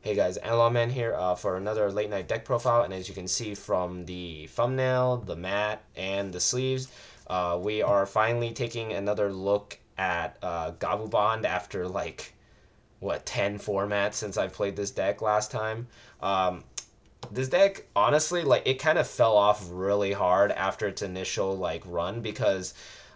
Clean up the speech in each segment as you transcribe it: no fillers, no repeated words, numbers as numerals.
Hey guys, Analog Man here for another late night deck profile, and as you can see from the thumbnail, the mat, and the sleeves, we are finally taking another look at Gabumon after like what 10 formats since I played this deck last time. Um, this deck honestly it kind of fell off really hard after its initial run because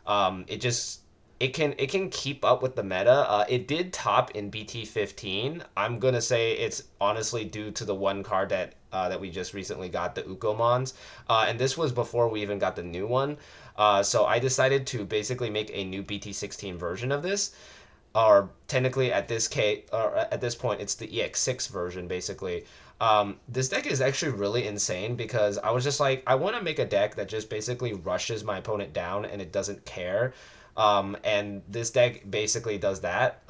it just it can keep up with the meta. It did top in BT15. I'm gonna say it's honestly due to the one card that we just recently got, the Ukomons, and this was before we even got the new one. So I decided to basically make a new BT16 version of this, or technically at this case, or at this point, it's the EX6 version basically. This deck is actually really insane because I was just like, I want to make a deck that just basically rushes my opponent down and it doesn't care. And this deck basically does that.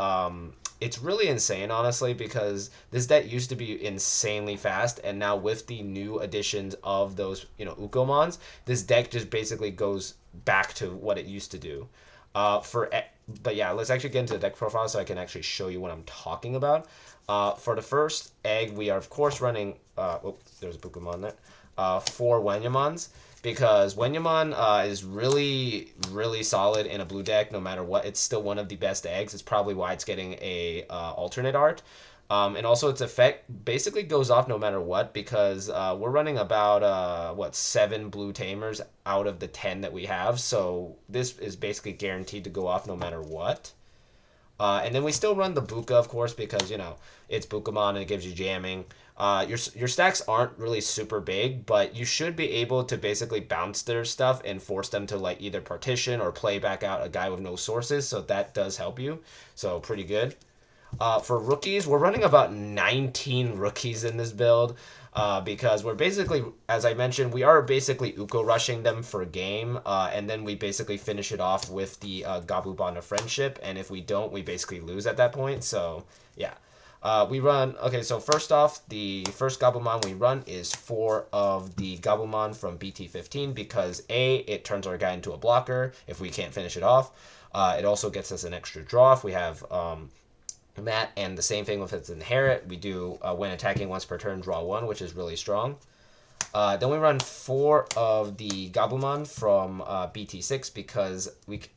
It's really insane, honestly, because this deck used to be insanely fast, and now with the new additions of those, Ukomons, this deck just basically goes back to what it used to do. But yeah, let's actually get into the deck profile so I can actually show you what I'm talking about. For the first egg, we are of course running. There's a Pokemon there. 4 Wenyamons, because Wenyamon is really solid in a blue deck. No matter what, it's still one of the best eggs. It's probably why it's getting a alternate art. And also its effect basically goes off no matter what, because we're running about 7 blue tamers out of the 10 that we have. So this is basically guaranteed to go off no matter what. And then we still run the Buka, of course, because, it's Bukamon and it gives you jamming. Your stacks aren't really super big, but you should be able to basically bounce their stuff and force them to either partition or play back out a guy with no sources. So that does help you. So pretty good. For rookies, we're running about 19 rookies in this build, because we're basically, as I mentioned, we are basically Uko rushing them for a game, and then we basically finish it off with the Gabu Bond of Friendship, and if we don't, we basically lose at that point. So yeah. We run, okay, so first off, the first Gabumon we run is 4 of the Gabumon from BT15, because A, it turns our guy into a blocker if we can't finish it off. It also gets us an extra draw if we have Matt, and the same thing with its inherit. We do, when attacking once per turn, draw 1, which is really strong. Then we run 4 of the Gabumon from BT6, because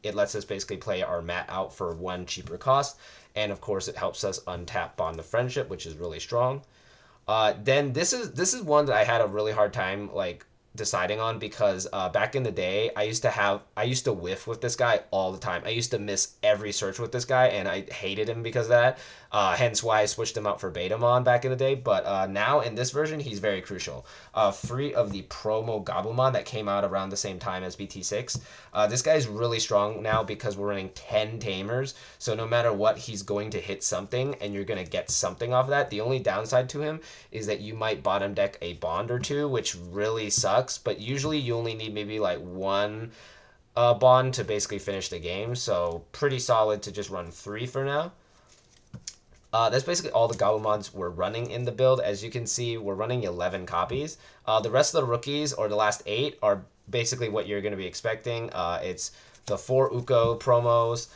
it lets us basically play our Matt out for 1 cheaper cost, and of course it helps us untap Bond of Friendship, which is really strong. Then this is one that I had a really hard time deciding on, because back in the day I used to whiff with this guy all the time. I used to miss every search with this guy, and I hated him because of that. Hence why I switched him out for Betamon back in the day. But now in this version, he's very crucial. 3 of the promo Gabumon that came out around the same time as BT6. This guy's really strong now because we're running 10 Tamers. So no matter what, he's going to hit something, and you're going to get something off of that. The only downside to him is that you might bottom deck a Bond or 2, which really sucks. But usually you only need maybe 1 Bond to basically finish the game. So pretty solid to just run 3 for now. That's basically all the Gabumons we're running in the build. As you can see, we're running 11 copies. The rest of the rookies, or the last 8, are basically what you're going to be expecting. It's the 4 Uko promos,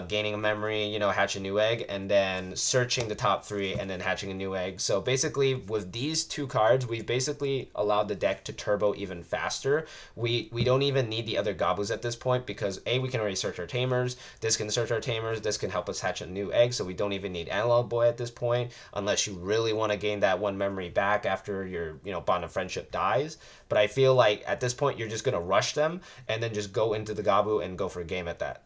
gaining a memory, hatch a new egg, and then searching the top 3 and then hatching a new egg. So basically, with these 2 cards, we've basically allowed the deck to turbo even faster. We don't even need the other Gabus at this point, because A, we can already search our Tamers, this can search our Tamers, this can help us hatch a new egg, so we don't even need Analog Boy at this point, unless you really want to gain that 1 memory back after your, Bond of Friendship dies. But I feel like at this point, you're just going to rush them, and then just go into the Gabu and go for a game at that.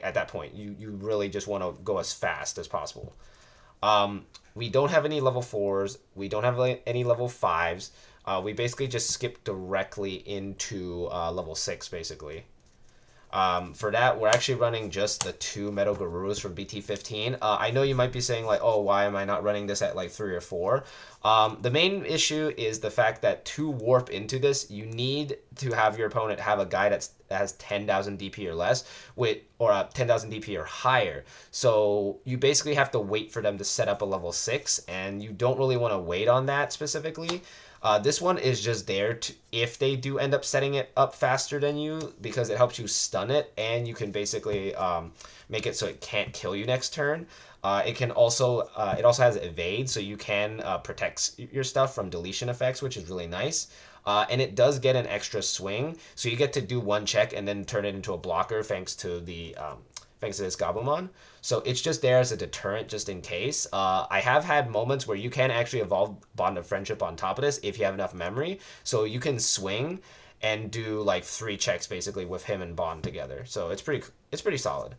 At that point, you really just want to go as fast as possible. We don't have any level 4s. We don't have any level 5s. We basically just skip directly into level 6, basically. For that, we're actually running just the 2 Metal Garurus from BT15. I know you might be saying, oh, why am I not running this at 3 or 4? The main issue is the fact that to warp into this, you need to have your opponent have a guy that has 10,000 DP or less, or 10,000 DP or higher. So you basically have to wait for them to set up a level 6, and you don't really want to wait on that specifically. This one is just there to, if they do end up setting it up faster than you, because it helps you stun it, and you can basically make it so it can't kill you next turn. It also has evade, so you can protect your stuff from deletion effects, which is really nice. And it does get an extra swing, so you get to do one check and then turn it into a blocker thanks to this Gabumon. So it's just there as a deterrent just in case. I have had moments where you can actually evolve Bond of Friendship on top of this if you have enough memory. So you can swing and do like 3 checks basically with him and Bond together. So it's pretty solid.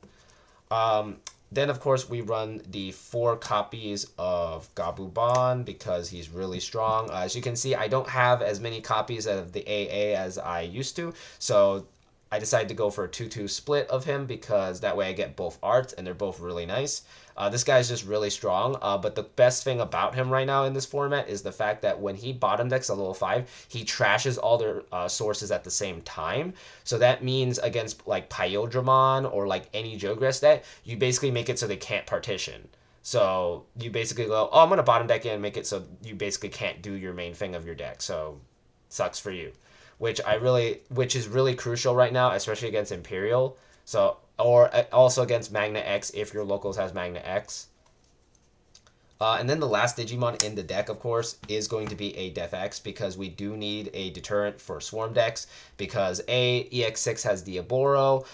Then of course we run the 4 copies of Gabumon because he's really strong. As you can see, I don't have as many copies of the AA as I used to, so I decided to go for a 2-2 split of him because that way I get both arts and they're both really nice. This guy's just really strong, but the best thing about him right now in this format is the fact that when he bottom decks a level 5, he trashes all their sources at the same time. So that means against like Pyodramon or like any Jogress deck, you basically make it so they can't partition. So you basically go, oh, I'm going to bottom deck in and make it so you basically can't do your main thing of your deck. So sucks for you, which is really crucial right now, especially against Imperial. So or also against Magna X if your locals has Magna X. And then the last Digimon in the deck, of course, is going to be a Def X because we do need a deterrent for Swarm decks because EX6 has Diaboro.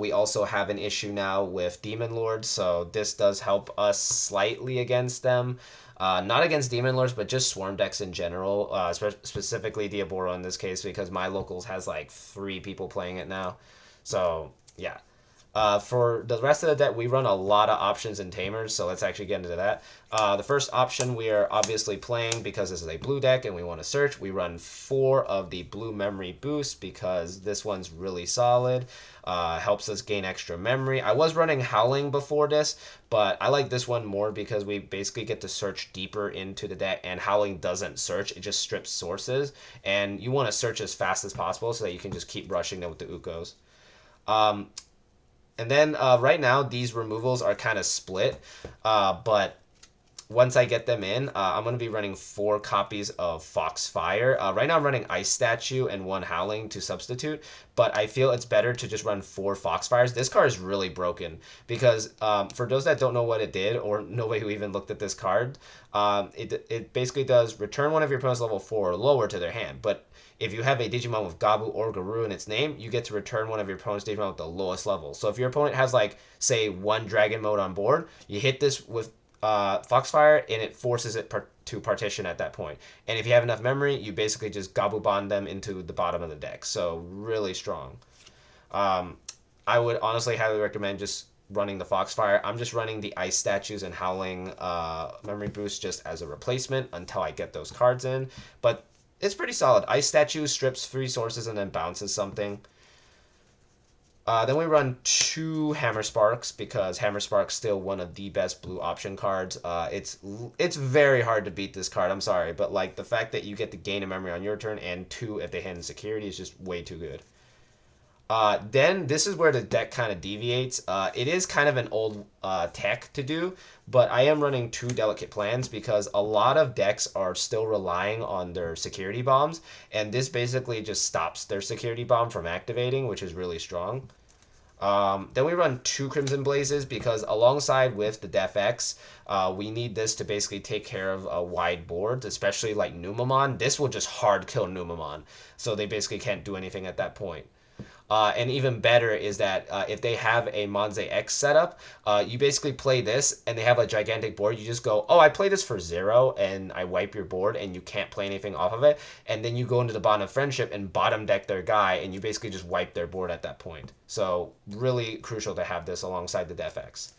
We also have an issue now with Demon Lords, so this does help us slightly against them. Not against Demon Lords, but just Swarm decks in general, specifically Diaboro in this case because my locals has like 3 people playing it now. So, yeah. For the rest of the deck, we run a lot of options and tamers, so let's actually get into that. The first option we are obviously playing because this is a blue deck and we want to search. We run 4 of the blue memory boost because this one's really solid. Helps us gain extra memory. I was running Howling before this, but I like this one more because we basically get to search deeper into the deck, and Howling doesn't search, it just strips sources, and you want to search as fast as possible so that you can just keep rushing them with the Ukos. And then right now, these removals are kind of split, but once I get them in, I'm going to be running 4 copies of Foxfire. Right now I'm running Ice Statue and 1 Howling to substitute, but I feel it's better to just run 4 Foxfires. This card is really broken because for those that don't know what it did, or nobody who even looked at this card, it basically does return one of your opponent's level 4 or lower to their hand, but if you have a Digimon with Gabu or Garou in its name, you get to return one of your opponent's Digimon with the lowest level. So if your opponent has, like, say, 1 Dragon Mode on board, you hit this with Foxfire, and it forces it to partition at that point. And if you have enough memory, you basically just Gabumon them into the bottom of the deck. So really strong. I would honestly highly recommend just running the Foxfire. I'm just running the Ice Statues and Howling memory boost just as a replacement until I get those cards in. But it's pretty solid. Ice Statue strips 3 sources and then bounces something. Then we run 2 Hammer Sparks because Hammer Spark's still one of the best blue option cards. It's very hard to beat this card. I'm sorry, but like the fact that you get to gain a memory on your turn and 2 if they hand security is just way too good. Then this is where the deck kind of deviates. It is kind of an old tech to do, but I am running 2 delicate plans because a lot of decks are still relying on their security bombs, and this basically just stops their security bomb from activating, which is really strong. Then we run 2 Crimson Blazes because alongside with the Def X, we need this to basically take care of wide boards, especially like Numamon. This will just hard kill Numamon, so they basically can't do anything at that point. And even better is that if they have a Monze X setup, you basically play this and they have a gigantic board. You just go, oh, I play this for 0 and I wipe your board and you can't play anything off of it. And then you go into the Bond of Friendship and bottom deck their guy and you basically just wipe their board at that point. So really crucial to have this alongside the Def X.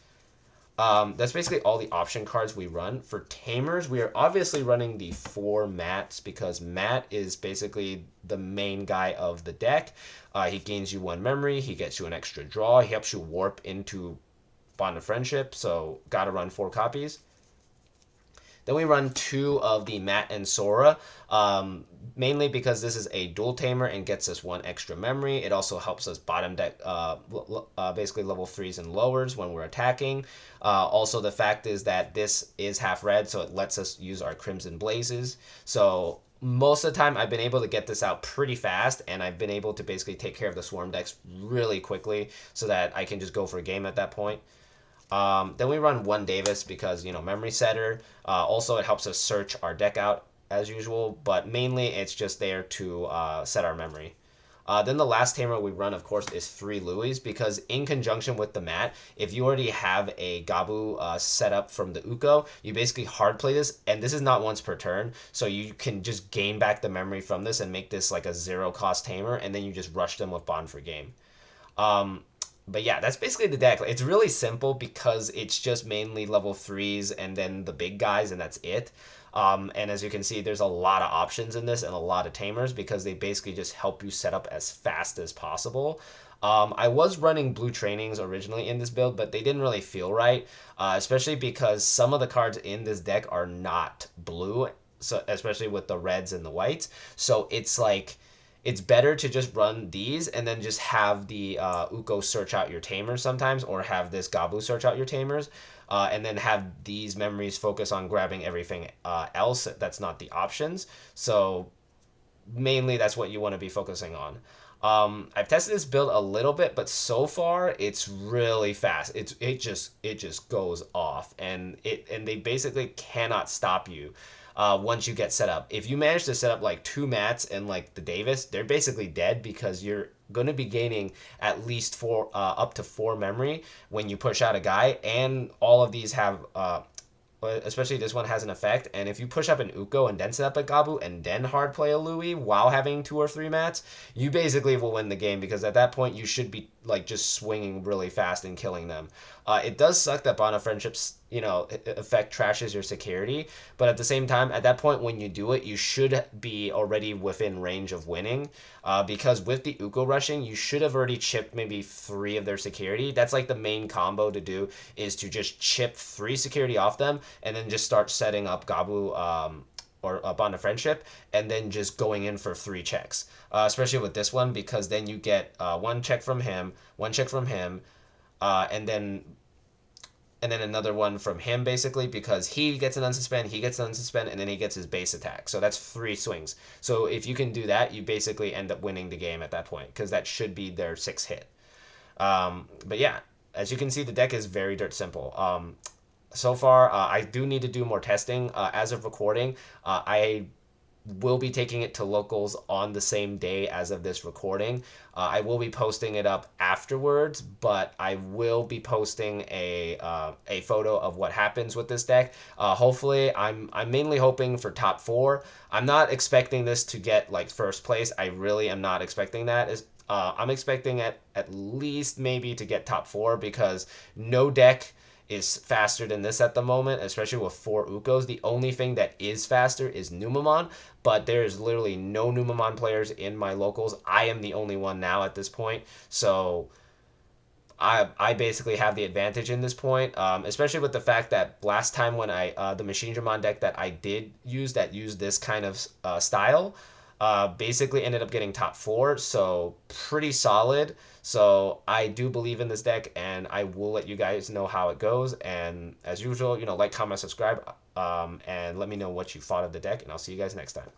That's basically all the option cards we run. For Tamers, we are obviously running the 4 Mats because Mat is basically the main guy of the deck. He gains you 1 memory, he gets you an extra draw, he helps you warp into Bond of Friendship, so gotta run 4 copies. Then we run 2 of the Mat and Sora, mainly because this is a dual tamer and gets us 1 extra memory. It also helps us bottom deck basically level 3s and lowers when we're attacking. Also, the fact is that this is half red, so it lets us use our Crimson Blazes. So most of the time, I've been able to get this out pretty fast, and I've been able to basically take care of the Swarm decks really quickly so that I can just go for a game at that point. Then we run one Davis because, memory setter. Also, it helps us search our deck out as usual, but mainly it's just there to set our memory. Then the last tamer we run, of course, is 3 Louis because in conjunction with the mat, if you already have a Gabu set up from the Uko, you basically hard play this, and this is not once per turn, so you can just gain back the memory from this and make this like a 0 cost tamer, and then you just rush them with Bond for game. Um, but yeah, that's basically the deck. It's really simple because it's just mainly level threes and then the big guys, and that's it. And as you can see, there's a lot of options in this and a lot of tamers because they basically just help you set up as fast as possible. I was running blue trainings originally in this build, but they didn't really feel right, especially because some of the cards in this deck are not blue, so especially with the reds and the whites. So it's like it's better to just run these and then just have the Uko search out your tamers sometimes, or have this Gabu search out your tamers, and then have these memories focus on grabbing everything else that's not the options. So mainly that's what you want to be focusing on. I've tested this build a little bit, but so far it's really fast. It just goes off, and they basically cannot stop you once you get set up. If you manage to set up like 2 mats and like the Davis, they're basically dead because you're going to be gaining at least four, up to 4 memory when you push out a guy, and all of these have especially this one has an effect. And if you push up an Uko and then set up a Gabu and then hard play a Louis while having 2 or 3 mats, you basically will win the game because at that point you should be like just swinging really fast and killing them. It does suck that Bond of Friendship's effect trashes your security, but at the same time, at that point when you do it, you should be already within range of winning, because with the Uko rushing, you should have already chipped maybe 3 of their security. That's like the main combo to do, is to just chip 3 security off them and then just start setting up Gabu, or a Bond of Friendship, and then just going in for 3 checks. Especially with this one, because then you get 1 check from him, 1 check from him, and then another one from him, basically, because he gets an unsuspend, he gets an unsuspend, and then he gets his base attack. So that's 3 swings. So if you can do that, you basically end up winning the game at that point, because that should be their 6th hit. But yeah, as you can see, the deck is very dirt simple. So far, I do need to do more testing. As of recording, I will be taking it to locals on the same day as of this recording. I will be posting it up afterwards, but I will be posting a photo of what happens with this deck. Hopefully, I'm mainly hoping for top 4. I'm not expecting this to get like first place. I really am not expecting that. I'm expecting at least maybe to get top 4, because no deck is faster than this at the moment, especially with 4 Ukos. The only thing that is faster is Numamon, but there's literally no Numamon players in my locals. I am the only one now at this point, so I basically have the advantage in this point, especially with the fact that last time when the Machine Dramon deck that I did use that used this kind of style, basically ended up getting top 4, so pretty solid. So I do believe in this deck, and I will let you guys know how it goes. And as usual, like, comment, subscribe, and let me know what you thought of the deck, and I'll see you guys next time.